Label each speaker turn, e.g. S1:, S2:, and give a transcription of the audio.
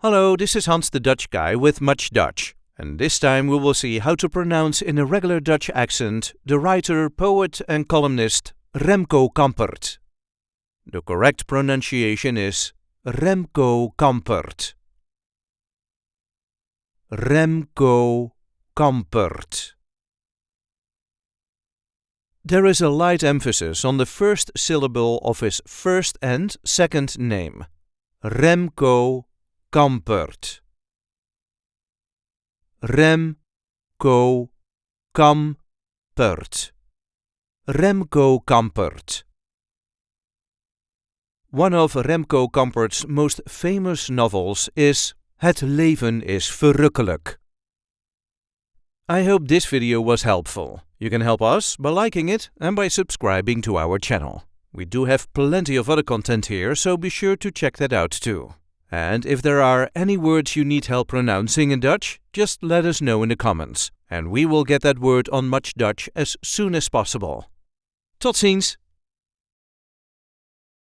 S1: Hello, this is Hans the Dutch guy with MuchDutch, and this time we will see how to pronounce in a regular Dutch accent the writer, poet and columnist Remco Campert. The correct pronunciation is Remco Campert. Remco Campert. There is a light emphasis on the first syllable of his first and second name. Remco Campert. Remco Campert. Remco Campert. One of Remco Campert's most famous novels is Het leven is vurrukkuluk. I hope this video was helpful. You can help us by liking it and by subscribing to our channel. We do have plenty of other content here, so be sure to check that out too. And if there are any words you need help pronouncing in Dutch, just let us know in the comments, and we will get that word on MuchDutch as soon as possible. Tot ziens!